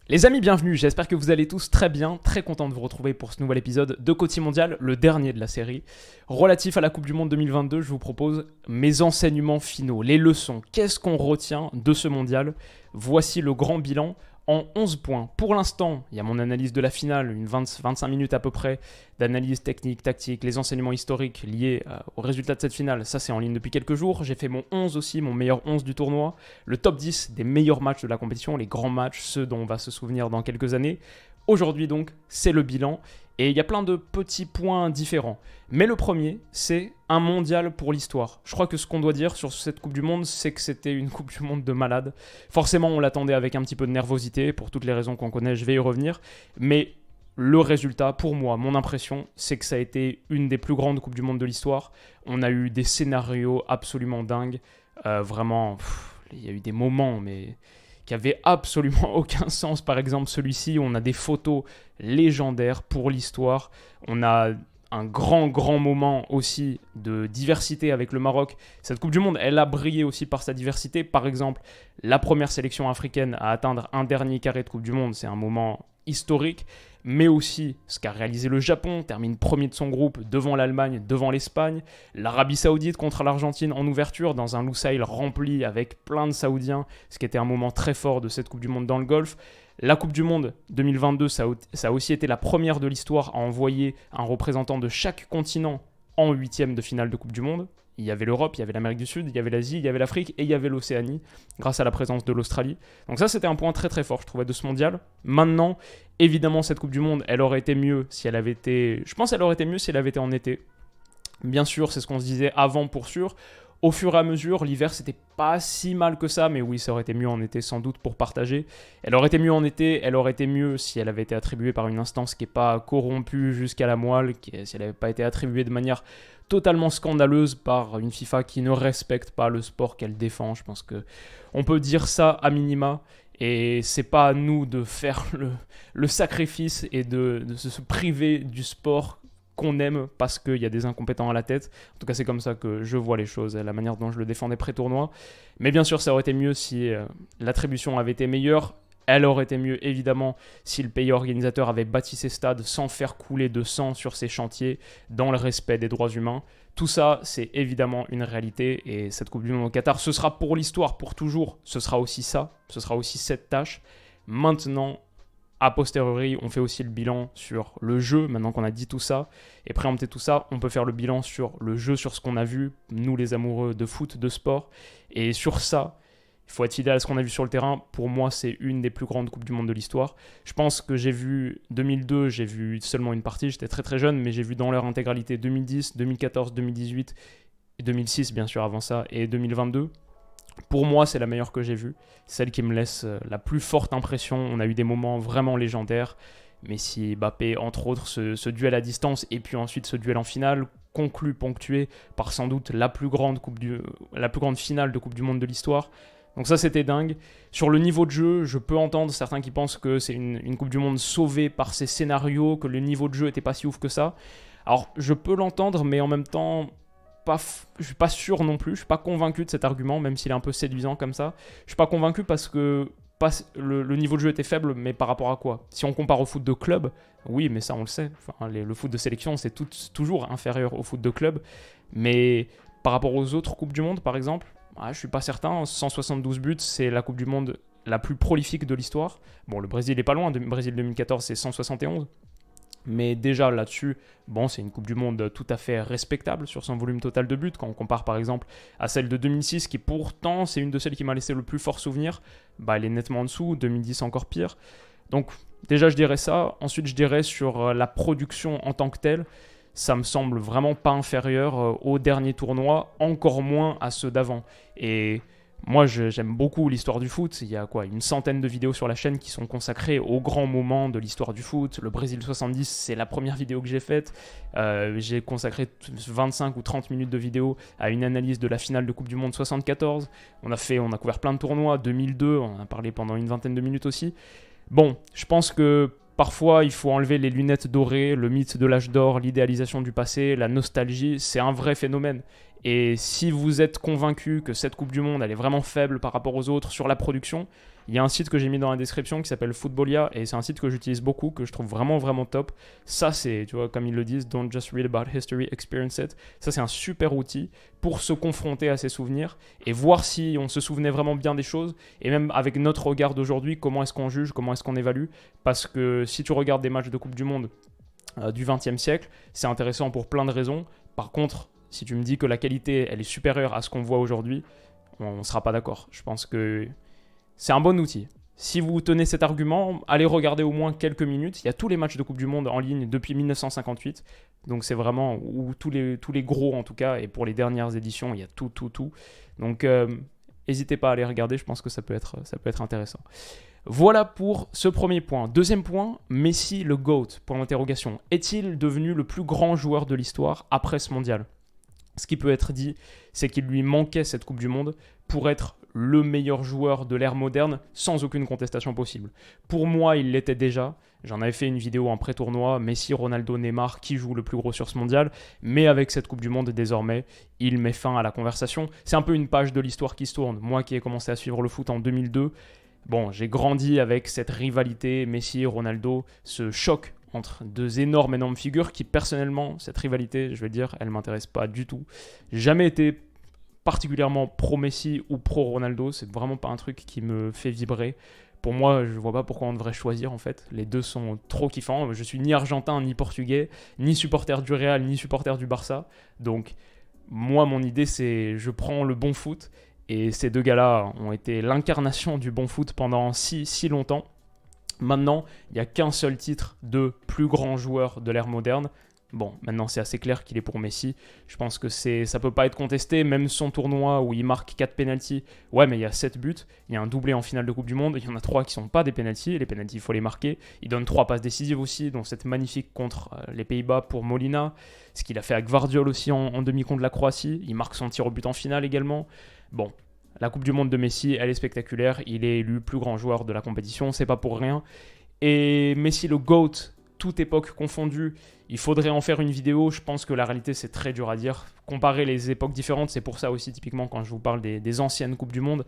Les amis, bienvenue, j'espère que vous allez tous très bien, très content de vous retrouver pour ce nouvel épisode de Côté Mondial, le dernier de la série. Relatif à la Coupe du Monde 2022, je vous propose mes enseignements finaux, les leçons, qu'est-ce qu'on retient de ce mondial. Voici le grand bilan en 11 points. Pour l'instant, il y a mon analyse de la finale, 25 minutes à peu près d'analyse technique, tactique, les enseignements historiques liés au résultat de cette finale. Ça, c'est en ligne depuis quelques jours. J'ai fait mon 11 aussi, mon meilleur 11 du tournoi. Le top 10 des meilleurs matchs de la compétition, les grands matchs, ceux dont on va se souvenir dans quelques années. Aujourd'hui donc, c'est le bilan. Et il y a plein de petits points différents. Mais le premier, c'est un mondial pour l'histoire. Je crois que ce qu'on doit dire sur cette Coupe du Monde, c'est que c'était une Coupe du Monde de malade. Forcément, on l'attendait avec un petit peu de nervosité, pour toutes les raisons qu'on connaît, je vais y revenir. Mais le résultat, pour moi, mon impression, c'est que ça a été une des plus grandes Coupes du Monde de l'histoire. On a eu des scénarios absolument dingues. Vraiment, il y a eu des moments, mais qui n'avaient absolument aucun sens. Par exemple, celui-ci, on a des photos légendaires pour l'histoire. On a un grand moment aussi de diversité avec le Maroc. Cette Coupe du Monde, elle a brillé aussi par sa diversité. Par exemple, la première sélection africaine à atteindre un dernier carré de Coupe du Monde, c'est un moment historique, mais aussi ce qu'a réalisé le Japon, termine premier de son groupe devant l'Allemagne, devant l'Espagne, l'Arabie Saoudite contre l'Argentine en ouverture dans un Lusail rempli avec plein de Saoudiens, ce qui était un moment très fort de cette Coupe du Monde dans le Golfe. La Coupe du Monde 2022, ça a aussi été la première de l'histoire à envoyer un représentant de chaque continent en huitième de finale de Coupe du Monde. Il y avait l'Europe, il y avait l'Amérique du Sud, il y avait l'Asie, il y avait l'Afrique et il y avait l'Océanie, grâce à la présence de l'Australie. Donc ça, c'était un point très fort, je trouvais, de ce mondial. Maintenant, évidemment, cette Coupe du Monde, elle aurait été mieux si elle avait été... Je pense qu'elle aurait été mieux si elle avait été en été. Bien sûr, c'est ce qu'on se disait avant pour sûr. Au fur et à mesure, l'hiver, c'était pas si mal que ça, mais oui, ça aurait été mieux en été sans doute pour partager. Elle aurait été mieux en été, elle aurait été mieux si elle avait été attribuée par une instance qui n'est pas corrompue jusqu'à la moelle, si elle n'avait pas été attribuée de manière totalement scandaleuse par une FIFA qui ne respecte pas le sport qu'elle défend. Je pense qu'on peut dire ça à minima. Et c'est pas à nous de faire le sacrifice et de se priver du sport qu'on aime parce qu'il y a des incompétents à la tête. En tout cas, c'est comme ça que je vois les choses, la manière dont je le défendais pré-tournoi. Mais bien sûr, ça aurait été mieux si l'attribution avait été meilleure. Elle aurait été mieux, évidemment, si le pays organisateur avait bâti ses stades sans faire couler de sang sur ses chantiers, dans le respect des droits humains. Tout ça, c'est évidemment une réalité. Et cette Coupe du Monde au Qatar, ce sera pour l'histoire, pour toujours. Ce sera aussi ça, ce sera aussi cette tâche. Maintenant, a posteriori, on fait aussi le bilan sur le jeu, maintenant qu'on a dit tout ça, et préempté tout ça, on peut faire le bilan sur le jeu, sur ce qu'on a vu, nous les amoureux de foot, de sport, et sur ça, il faut être fidèle à ce qu'on a vu sur le terrain. Pour moi, c'est une des plus grandes Coupes du Monde de l'histoire. Je pense que j'ai vu 2002, j'ai vu seulement une partie, j'étais très jeune, mais j'ai vu dans leur intégralité 2010, 2014, 2018, 2006 bien sûr avant ça, et 2022. Pour moi, c'est la meilleure que j'ai vue, celle qui me laisse la plus forte impression. On a eu des moments vraiment légendaires. Messi, Mbappé, entre autres, ce duel à distance et puis ensuite ce duel en finale, ponctué par sans doute la plus grande finale de Coupe du Monde de l'histoire. Donc ça, c'était dingue. Sur le niveau de jeu, je peux entendre certains qui pensent que c'est une Coupe du Monde sauvée par ses scénarios, que le niveau de jeu n'était pas si ouf que ça. Alors, je peux l'entendre, mais en même temps... je suis pas sûr non plus, je suis pas convaincu de cet argument, même s'il est un peu séduisant comme ça. Je suis pas convaincu parce que le niveau de jeu était faible, mais par rapport à quoi? Si on compare au foot de club, oui, mais ça on le sait. Enfin, le foot de sélection, c'est toujours inférieur au foot de club. Mais par rapport aux autres Coupes du Monde, par exemple, je suis pas certain. 172 buts, c'est la Coupe du Monde la plus prolifique de l'histoire. Bon, le Brésil est pas loin. Le Brésil 2014, c'est 171. Mais déjà là-dessus, bon, c'est une Coupe du Monde tout à fait respectable sur son volume total de buts. Quand on compare par exemple à celle de 2006, qui pourtant c'est une de celles qui m'a laissé le plus fort souvenir, elle est nettement en dessous, 2010 encore pire. Donc déjà je dirais ça. Ensuite je dirais sur la production en tant que telle, ça me semble vraiment pas inférieur au dernier tournoi, encore moins à ceux d'avant. Et moi, j'aime beaucoup l'histoire du foot. Il y a une centaine de vidéos sur la chaîne qui sont consacrées aux grands moments de l'histoire du foot. Le Brésil 70, c'est la première vidéo que j'ai faite. J'ai consacré 25 ou 30 minutes de vidéo à une analyse de la finale de Coupe du Monde 74. On a couvert plein de tournois. 2002, on en a parlé pendant une vingtaine de minutes aussi. Bon, je pense que parfois, il faut enlever les lunettes dorées, le mythe de l'âge d'or, l'idéalisation du passé, la nostalgie. C'est un vrai phénomène. Et si vous êtes convaincu que cette Coupe du Monde, elle est vraiment faible par rapport aux autres sur la production, il y a un site que j'ai mis dans la description qui s'appelle Footballia, et c'est un site que j'utilise beaucoup, que je trouve vraiment, vraiment top. Ça, c'est, tu vois, comme ils le disent, don't just read about history, experience it. Ça, c'est un super outil pour se confronter à ses souvenirs et voir si on se souvenait vraiment bien des choses, et même avec notre regard d'aujourd'hui, comment est-ce qu'on juge, comment est-ce qu'on évalue. Parce que si tu regardes des matchs de Coupe du Monde du XXe siècle, c'est intéressant pour plein de raisons. Par contre, si tu me dis que la qualité, elle est supérieure à ce qu'on voit aujourd'hui, on ne sera pas d'accord. Je pense que c'est un bon outil. Si vous tenez cet argument, allez regarder au moins quelques minutes. Il y a tous les matchs de Coupe du Monde en ligne depuis 1958. Donc c'est vraiment, ou tous les gros en tout cas, et pour les dernières éditions, il y a tout. Donc n'hésitez pas à aller regarder, je pense que ça peut être intéressant. Voilà pour ce premier point. Deuxième point, Messi le GOAT, pour l'interrogation. Est-il devenu le plus grand joueur de l'histoire après ce mondial ? Ce qui peut être dit, c'est qu'il lui manquait cette Coupe du Monde pour être le meilleur joueur de l'ère moderne sans aucune contestation possible. Pour moi, il l'était déjà. J'en avais fait une vidéo en pré-tournoi, Messi, Ronaldo, Neymar, qui joue le plus gros sur ce mondial. Mais avec cette Coupe du Monde, désormais, il met fin à la conversation. C'est un peu une page de l'histoire qui se tourne. Moi qui ai commencé à suivre le foot en 2002, bon, j'ai grandi avec cette rivalité Messi-Ronaldo, ce choc entre deux énormes figures qui, personnellement, cette rivalité, je vais dire, elle ne m'intéresse pas du tout. J'ai jamais été particulièrement pro-Messi ou pro-Ronaldo, c'est vraiment pas un truc qui me fait vibrer. Pour moi, je vois pas pourquoi on devrait choisir en fait. Les deux sont trop kiffants. Je suis ni argentin, ni portugais, ni supporter du Real, ni supporter du Barça. Donc, moi, mon idée, c'est je prends le bon foot. Et ces deux gars-là ont été l'incarnation du bon foot pendant si longtemps. Maintenant, il n'y a qu'un seul titre de plus grand joueur de l'ère moderne. Bon, maintenant c'est assez clair qu'il est pour Messi. Je pense que ça ne peut pas être contesté. Même son tournoi où il marque 4 pénaltys, ouais, mais il y a 7 buts. Il y a un doublé en finale de Coupe du Monde. Il y en a 3 qui ne sont pas des pénaltys. Les pénaltys, il faut les marquer. Il donne 3 passes décisives aussi, dont cette magnifique contre les Pays-Bas pour Molina. Ce qu'il a fait avec Gvardiol aussi en demi contre la Croatie. Il marque son tir au but en finale également. Bon, la Coupe du Monde de Messi, elle est spectaculaire. Il est élu plus grand joueur de la compétition. C'est pas pour rien. Et Messi, le GOAT, toute époque confondue, il faudrait en faire une vidéo. Je pense que la réalité, c'est très dur à dire. Comparer les époques différentes, c'est pour ça aussi, typiquement, quand je vous parle des anciennes Coupes du Monde,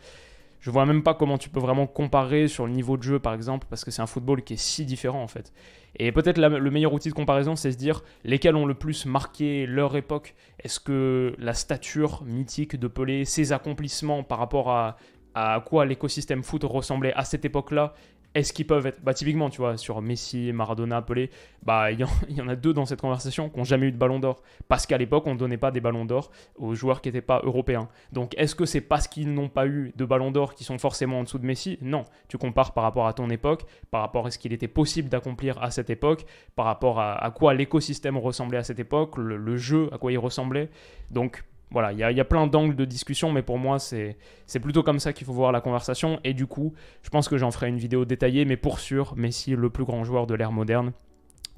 je vois même pas comment tu peux vraiment comparer sur le niveau de jeu, par exemple, parce que c'est un football qui est si différent, en fait. Et peut-être le meilleur outil de comparaison, c'est se dire lesquels ont le plus marqué leur époque. Est-ce que la stature mythique de Pelé, ses accomplissements par rapport à quoi l'écosystème foot ressemblait à cette époque-là, est-ce qu'ils peuvent être... typiquement, tu vois, sur Messi, Maradona, Pelé, il y en a 2 dans cette conversation qui n'ont jamais eu de ballon d'or. Parce qu'à l'époque, on ne donnait pas des ballons d'or aux joueurs qui n'étaient pas européens. Donc, est-ce que c'est parce qu'ils n'ont pas eu de ballon d'or qu'ils sont forcément en dessous de Messi ? Non. Tu compares par rapport à ton époque, par rapport à ce qu'il était possible d'accomplir à cette époque, par rapport à quoi l'écosystème ressemblait à cette époque, le jeu, à quoi il ressemblait. Donc, voilà, il y a plein d'angles de discussion, mais pour moi, c'est plutôt comme ça qu'il faut voir la conversation. Et du coup, je pense que j'en ferai une vidéo détaillée, mais pour sûr, Messi, le plus grand joueur de l'ère moderne,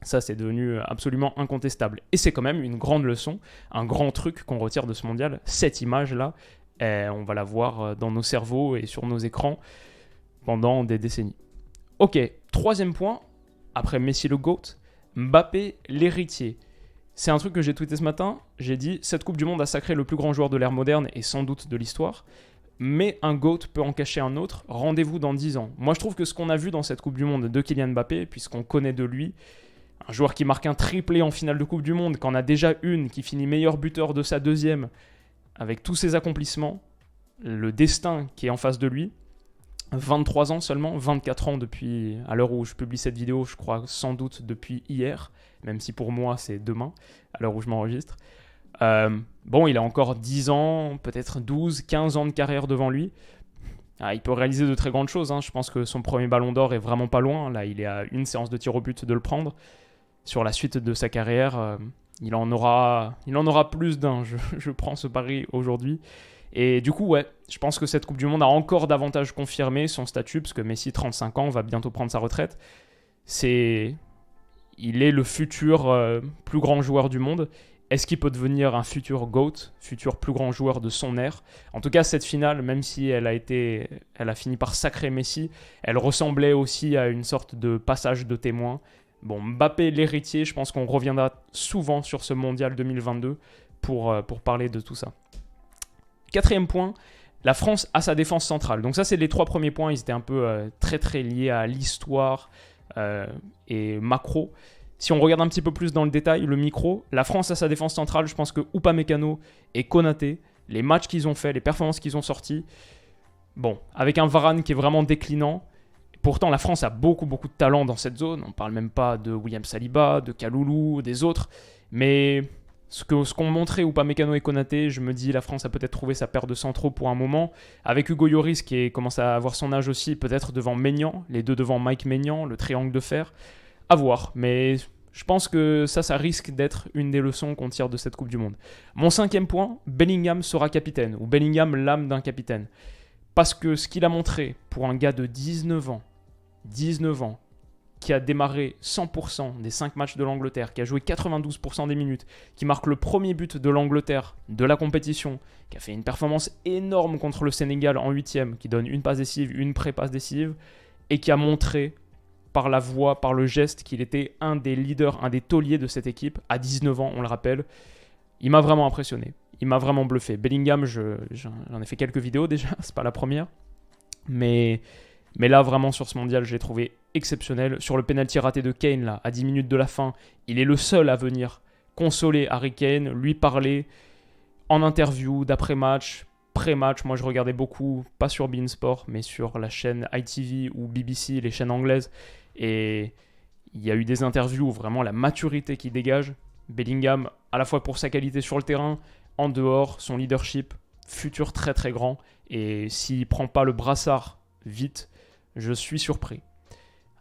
ça, c'est devenu absolument incontestable. Et c'est quand même une grande leçon, un grand truc qu'on retire de ce mondial. Cette image-là, on va la voir dans nos cerveaux et sur nos écrans pendant des décennies. Ok, troisième point, après Messi le GOAT, Mbappé l'héritier. C'est un truc que j'ai tweeté ce matin. J'ai dit, cette Coupe du Monde a sacré le plus grand joueur de l'ère moderne et sans doute de l'histoire. Mais un GOAT peut en cacher un autre. Rendez-vous dans 10 ans. Moi, je trouve que ce qu'on a vu dans cette Coupe du Monde de Kylian Mbappé, puisqu'on connaît de lui, un joueur qui marque un triplé en finale de Coupe du Monde, qu'en a déjà une, qui finit meilleur buteur de sa deuxième, avec tous ses accomplissements, le destin qui est en face de lui, 23 ans seulement, 24 ans depuis, à l'heure où je publie cette vidéo, je crois sans doute depuis hier, même si pour moi c'est demain, à l'heure où je m'enregistre. Il a encore 10 ans, peut-être 12, 15 ans de carrière devant lui. Il peut réaliser de très grandes choses. Je pense que son premier ballon d'or est vraiment pas loin. Là, il est à une séance de tir au but de le prendre. Sur la suite de sa carrière, il en aura plus d'un. Je prends ce pari aujourd'hui. Et du coup, ouais, je pense que cette Coupe du Monde a encore davantage confirmé son statut, parce que Messi, 35 ans, va bientôt prendre sa retraite. Il est le futur plus grand joueur du monde. Est-ce qu'il peut devenir un futur GOAT, futur plus grand joueur de son ère ? En tout cas, cette finale, même si elle a fini par sacrer Messi, elle ressemblait aussi à une sorte de passage de témoin. Bon, Mbappé, l'héritier, je pense qu'on reviendra souvent sur ce mondial 2022 pour parler de tout ça. 4e point, la France a sa défense centrale. Donc ça, c'est les 3 premiers points. Ils étaient un peu très très liés à l'histoire et macro. Si on regarde un petit peu plus dans le détail, le micro, la France a sa défense centrale. Je pense que Upamecano et Konaté, les matchs qu'ils ont fait, les performances qu'ils ont sorties, bon, avec un Varane qui est vraiment déclinant. Pourtant, la France a beaucoup de talent dans cette zone. On ne parle même pas de William Saliba, de Kaloulou, des autres. Mais ce qu'ont montré Upamecano et Konaté, je me dis la France a peut-être trouvé sa paire de centraux pour un moment. Avec Hugo Lloris qui commence à avoir son âge aussi, peut-être devant Maignan, les deux devant Mike Maignan, le triangle de fer. À voir, mais je pense que ça risque d'être une des leçons qu'on tire de cette Coupe du Monde. Mon 5e point, Bellingham sera capitaine, ou Bellingham l'âme d'un capitaine. Parce que ce qu'il a montré pour un gars de 19 ans, qui a démarré 100% des 5 matchs de l'Angleterre, qui a joué 92% des minutes, qui marque le premier but de l'Angleterre de la compétition, qui a fait une performance énorme contre le Sénégal en 8e, qui donne une passe décisive, une pré-passe décisive, et qui a montré par la voix, par le geste, qu'il était un des leaders, un des tauliers de cette équipe, à 19 ans, on le rappelle. Il m'a vraiment impressionné, il m'a vraiment bluffé. Bellingham, j'en ai fait quelques vidéos déjà, c'est pas la première, mais là, vraiment, sur ce mondial, je l'ai trouvé exceptionnel. Sur le penalty raté de Kane, là, à 10 minutes de la fin, il est le seul à venir consoler Harry Kane, lui parler en interview, d'après-match, pré-match. Moi, je regardais beaucoup, pas sur beIN Sport, mais sur la chaîne ITV ou BBC, les chaînes anglaises. Et il y a eu des interviews où vraiment la maturité qui dégage. Bellingham, à la fois pour sa qualité sur le terrain, en dehors, son leadership, futur très très grand. Et s'il ne prend pas le brassard vite, je suis surpris.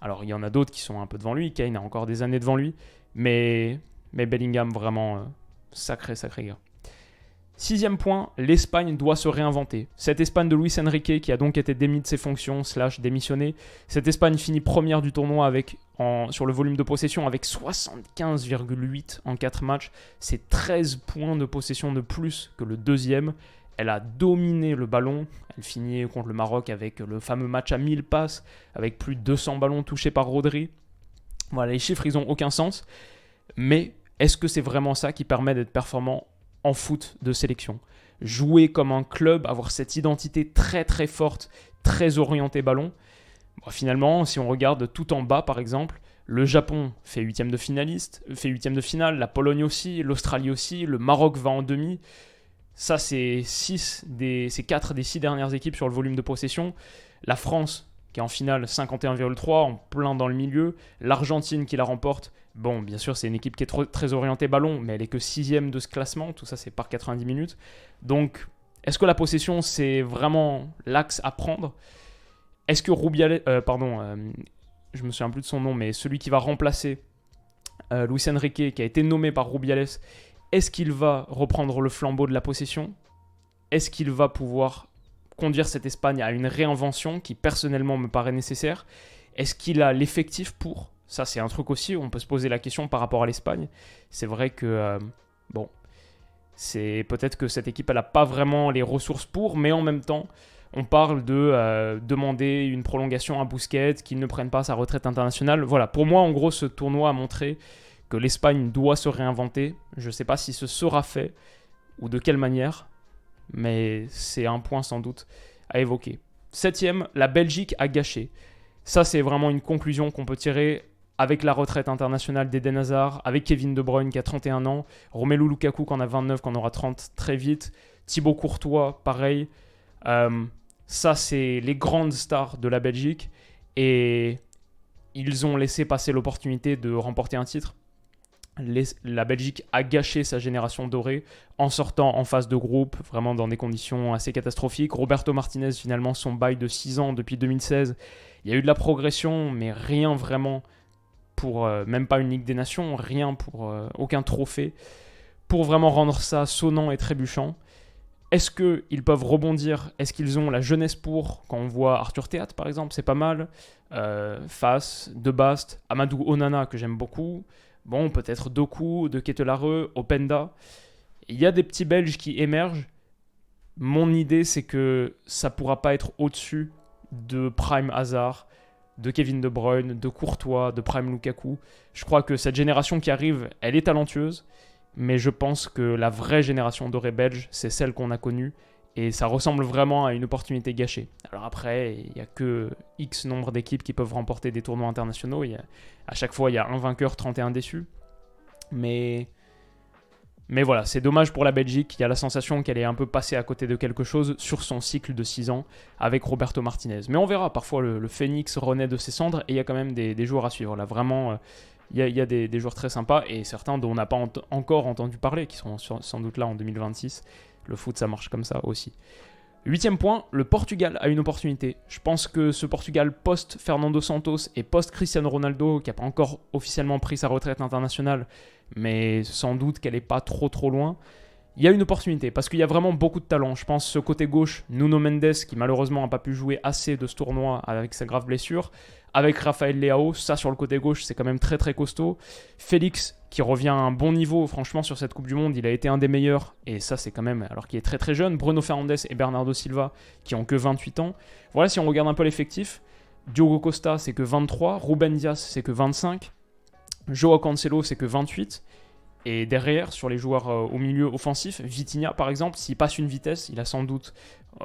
Alors, il y en a d'autres qui sont un peu devant lui. Kane a encore des années devant lui. Mais Bellingham, vraiment, sacré gars. 6e point, l'Espagne doit se réinventer. Cette Espagne de Luis Enrique, qui a donc été démis de ses fonctions, démissionné. Cette Espagne finit première du tournoi sur le volume de possession avec 75,8 en 4 matchs. C'est 13 points de possession de plus que le deuxième. Elle a dominé le ballon. Elle finit contre le Maroc avec le fameux match à 1000 passes, avec plus de 200 ballons touchés par Rodri. Voilà, les chiffres, ils n'ont aucun sens. Mais est-ce que c'est vraiment ça qui permet d'être performant en foot de sélection? Jouer comme un club, avoir cette identité très très forte, très orientée ballon. Bon, finalement, si on regarde tout en bas, par exemple, le Japon fait 8e de finale, la Pologne aussi, l'Australie aussi, le Maroc va en demi. Ça, c'est 4 des 6 dernières équipes sur le volume de possession. La France, qui est en finale, 51,3, en plein dans le milieu. L'Argentine qui la remporte. Bon, bien sûr, c'est une équipe qui est très orientée ballon, mais elle est que 6e de ce classement. Tout ça, c'est par 90 minutes. Donc, est-ce que la possession, c'est vraiment l'axe à prendre? Est-ce que Rubiales... je me souviens plus de son nom, mais celui qui va remplacer Luis Enrique, qui a été nommé par Rubiales, est-ce qu'il va reprendre le flambeau de la possession? Est-ce qu'il va pouvoir conduire cette Espagne à une réinvention qui personnellement me paraît nécessaire? Est-ce qu'il a l'effectif pour? Ça, c'est un truc aussi, on peut se poser la question par rapport à l'Espagne. C'est vrai que, c'est peut-être que cette équipe, elle n'a pas vraiment les ressources pour, mais en même temps, on parle de demander une prolongation à Busquets, qu'il ne prenne pas sa retraite internationale. Voilà, pour moi, en gros, ce tournoi a montré que l'Espagne doit se réinventer. Je ne sais pas si ce sera fait ou de quelle manière, mais c'est un point sans doute à évoquer. 7e, la Belgique a gâché. Ça, c'est vraiment une conclusion qu'on peut tirer avec la retraite internationale d'Eden Hazard, avec Kevin De Bruyne qui a 31 ans, Romelu Lukaku qui en a 29, qui en aura 30 très vite, Thibaut Courtois, pareil. Ça, c'est les grandes stars de la Belgique et ils ont laissé passer l'opportunité de remporter un titre. La Belgique a gâché sa génération dorée en sortant en phase de groupe, vraiment dans des conditions assez catastrophiques. Roberto Martinez, finalement, son bail de 6 ans depuis 2016. Il y a eu de la progression, mais rien vraiment pour, même pas une Ligue des Nations, rien pour aucun trophée, pour vraiment rendre ça sonnant et trébuchant. Est-ce qu'ils peuvent rebondir? Est-ce qu'ils ont la jeunesse pour? Quand on voit Arthur Théâtre, par exemple, c'est pas mal. Fass, De Bast, Amadou Onana, que j'aime beaucoup. Bon, peut-être Doku, De Ketelaere, Openda. Il y a des petits Belges qui émergent. Mon idée, c'est que ça ne pourra pas être au-dessus de Prime Hazard, de Kevin De Bruyne, de Courtois, de Prime Lukaku. Je crois que cette génération qui arrive, elle est talentueuse, mais je pense que la vraie génération dorée belge, c'est celle qu'on a connue. Et ça ressemble vraiment à une opportunité gâchée. Alors après, il n'y a que X nombre d'équipes qui peuvent remporter des tournois internationaux. À chaque fois, il y a un vainqueur, 31 déçus. Mais voilà, c'est dommage pour la Belgique. Il y a la sensation qu'elle est un peu passée à côté de quelque chose sur son cycle de 6 ans avec Roberto Martinez. Mais on verra, parfois le Phoenix renaît de ses cendres et il y a quand même des joueurs à suivre. Là, vraiment, il y a des joueurs très sympas et certains dont on n'a pas encore entendu parler, qui sont sans doute là en 2026. Le foot, ça marche comme ça aussi. 8e point, le Portugal a une opportunité. Je pense que ce Portugal post-Fernando Santos et post-Cristiano Ronaldo, qui n'a pas encore officiellement pris sa retraite internationale, mais sans doute qu'elle n'est pas trop loin, il y a une opportunité parce qu'il y a vraiment beaucoup de talent. Je pense ce côté gauche, Nuno Mendes, qui malheureusement n'a pas pu jouer assez de ce tournoi avec sa grave blessure. Avec Rafael Leao, ça sur le côté gauche, c'est quand même très costaud. Félix, qui revient à un bon niveau, franchement, sur cette Coupe du Monde, il a été un des meilleurs. Et ça, c'est quand même, alors qu'il est très jeune. Bruno Fernandes et Bernardo Silva, qui ont que 28 ans. Voilà, si on regarde un peu l'effectif, Diogo Costa, c'est que 23. Ruben Dias, c'est que 25. Joao Cancelo, c'est que 28. Et derrière, sur les joueurs au milieu offensif, Vitinha par exemple, s'il passe une vitesse, il a sans doute,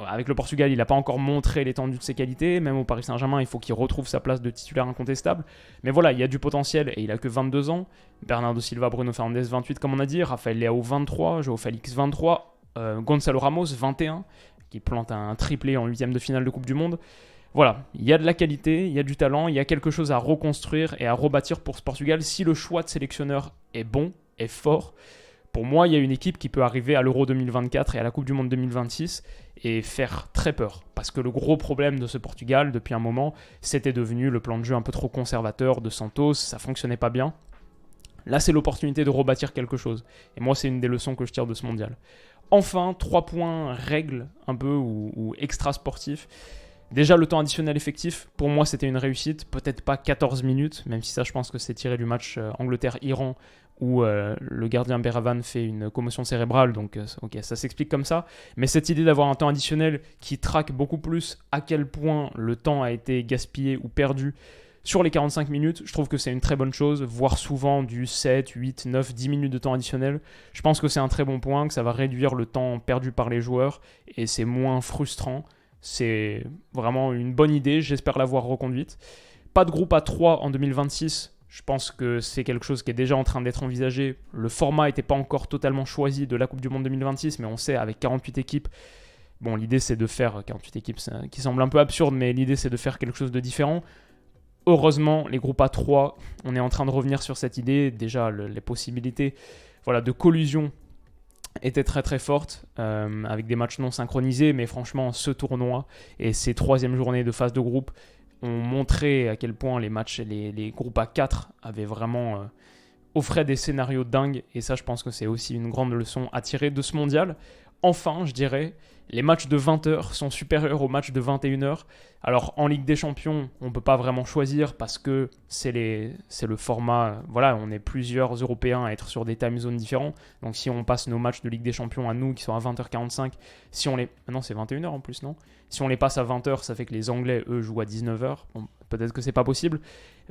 avec le Portugal, il n'a pas encore montré l'étendue de ses qualités, même au Paris Saint-Germain, il faut qu'il retrouve sa place de titulaire incontestable. Mais voilà, il y a du potentiel et il a que 22 ans. Bernardo Silva, Bruno Fernandes, 28 comme on a dit, Rafael Leao, 23, Joao Félix, 23, Gonzalo Ramos, 21, qui plante un triplé en 8e de finale de Coupe du Monde. Voilà, il y a de la qualité, il y a du talent, il y a quelque chose à reconstruire et à rebâtir pour ce Portugal si le choix de sélectionneur est bon, est fort. Pour moi, il y a une équipe qui peut arriver à l'Euro 2024 et à la Coupe du Monde 2026 et faire très peur. Parce que le gros problème de ce Portugal, depuis un moment, c'était devenu le plan de jeu un peu trop conservateur de Santos, ça fonctionnait pas bien. Là, c'est l'opportunité de rebâtir quelque chose. Et moi, c'est une des leçons que je tire de ce mondial. Enfin, 3 points règles un peu ou extra sportifs. Déjà, le temps additionnel effectif, pour moi, c'était une réussite. Peut-être pas 14 minutes, même si ça, je pense que c'est tiré du match Angleterre-Iran où le gardien Beravan fait une commotion cérébrale, donc ok, ça s'explique comme ça. Mais cette idée d'avoir un temps additionnel qui traque beaucoup plus à quel point le temps a été gaspillé ou perdu sur les 45 minutes, je trouve que c'est une très bonne chose, voire souvent du 7, 8, 9, 10 minutes de temps additionnel. Je pense que c'est un très bon point, que ça va réduire le temps perdu par les joueurs et c'est moins frustrant. C'est vraiment une bonne idée, j'espère l'avoir reconduite. Pas de groupe à 3 en 2026, je pense que c'est quelque chose qui est déjà en train d'être envisagé. Le format n'était pas encore totalement choisi de la Coupe du Monde 2026, mais on sait avec 48 équipes, bon l'idée c'est de faire 48 équipes, qui semble un peu absurde, mais l'idée c'est de faire quelque chose de différent. Heureusement, les groupes à 3, on est en train de revenir sur cette idée, déjà les possibilités de collusion était très forte, avec des matchs non synchronisés, mais franchement, ce tournoi et ces 3e journées de phase de groupe ont montré à quel point les matchs, les groupes à 4 avaient vraiment offraient des scénarios dingues, et ça, je pense que c'est aussi une grande leçon à tirer de ce mondial. Enfin, je dirais, les matchs de 20h sont supérieurs aux matchs de 21h. Alors, en Ligue des Champions, on ne peut pas vraiment choisir parce que c'est le format... Voilà, on est plusieurs Européens à être sur des time zones différents. Donc, si on passe nos matchs de Ligue des Champions à nous, qui sont à 20h45, si on les... Non, c'est 21h en plus, non ? Si on les passe à 20h, ça fait que les Anglais, eux, jouent à 19h. Bon, peut-être que c'est pas possible.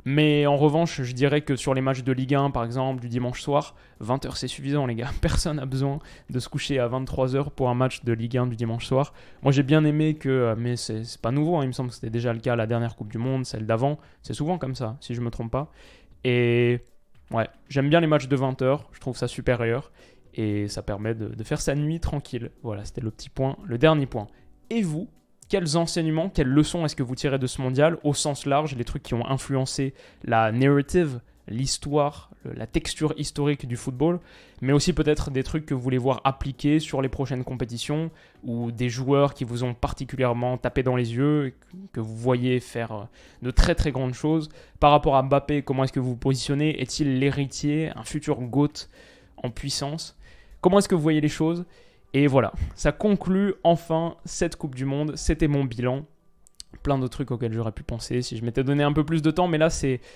Mais en revanche, je dirais que sur les matchs de Ligue 1, par exemple, du dimanche soir, 20h, c'est suffisant, les gars. Personne n'a besoin de se coucher à 23h pour un match de Ligue 1 du dimanche soir. Moi, j'ai bien aimé que... Mais c'est pas nouveau, hein, il me semble que c'était déjà le cas à la dernière Coupe du Monde, celle d'avant. C'est souvent comme ça, si je me trompe pas. Et ouais, j'aime bien les matchs de 20h. Je trouve ça supérieur. Et ça permet de faire sa nuit tranquille. Voilà, c'était le petit point, le dernier point. Et vous ? Quels enseignements, quelles leçons est-ce que vous tirez de ce mondial au sens large, les trucs qui ont influencé la narrative, l'histoire, la texture historique du football, mais aussi peut-être des trucs que vous voulez voir appliqués sur les prochaines compétitions ou des joueurs qui vous ont particulièrement tapé dans les yeux, que vous voyez faire de très grandes choses. Par rapport à Mbappé, comment est-ce que vous vous positionnez ? Est-il l'héritier, un futur GOAT en puissance ? Comment est-ce que vous voyez les choses ? Et voilà, ça conclut enfin cette Coupe du Monde. C'était mon bilan. Plein d'autres trucs auxquels j'aurais pu penser si je m'étais donné un peu plus de temps. Mais là,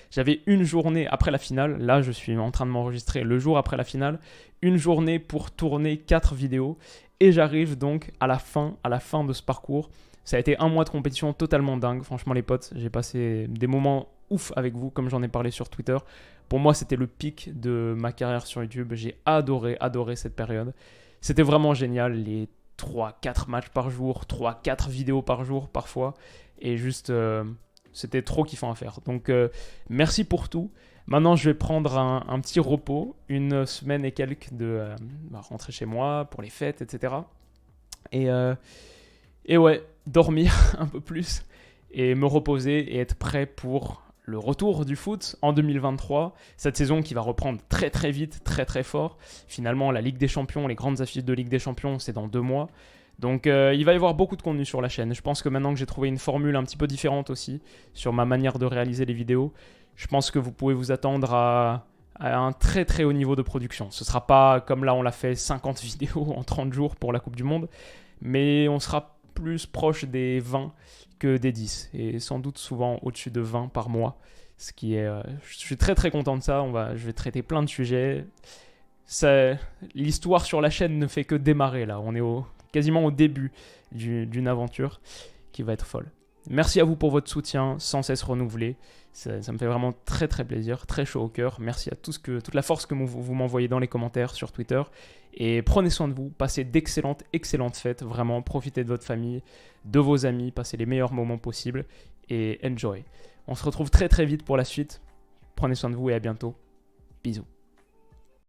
j'avais une journée après la finale. Là, je suis en train de m'enregistrer le jour après la finale. Une journée pour tourner 4 vidéos. Et j'arrive donc à la fin de ce parcours. Ça a été un mois de compétition totalement dingue. Franchement, les potes, j'ai passé des moments ouf avec vous, comme j'en ai parlé sur Twitter. Pour moi, c'était le pic de ma carrière sur YouTube. J'ai adoré cette période. C'était vraiment génial, 3-4 matchs par jour, 3-4 vidéos par jour parfois. Et juste, c'était trop kiffant à faire. Donc, merci pour tout. Maintenant, je vais prendre un petit repos, une semaine et quelques de rentrer chez moi pour les fêtes, etc. Et ouais, dormir un peu plus et me reposer et être prêt pour le retour du foot en 2023. Cette saison qui va reprendre très très vite, très très fort. Finalement, la Ligue des Champions, les grandes affiches de Ligue des Champions, c'est dans 2 mois. Donc il va y avoir beaucoup de contenu sur la chaîne. Je pense que maintenant que j'ai trouvé une formule un petit peu différente aussi sur ma manière de réaliser les vidéos, je pense que vous pouvez vous attendre à un très très haut niveau de production. Ce ne sera pas comme là on l'a fait 50 vidéos en 30 jours pour la Coupe du Monde, mais on sera plus proche des 20 que des 10 et sans doute souvent au-dessus de 20 par mois. Ce qui est, je suis très très content de ça. Je vais traiter plein de sujets. L'histoire sur la chaîne ne fait que démarrer là. On est quasiment au début d'une aventure qui va être folle. Merci à vous pour votre soutien sans cesse renouvelé. Ça me fait vraiment très très plaisir, très chaud au cœur. Merci à toute la force que vous m'envoyez dans les commentaires sur Twitter. Et prenez soin de vous, passez d'excellentes fêtes. Vraiment, profitez de votre famille, de vos amis, passez les meilleurs moments possibles et enjoy. On se retrouve très très vite pour la suite. Prenez soin de vous et à bientôt. Bisous.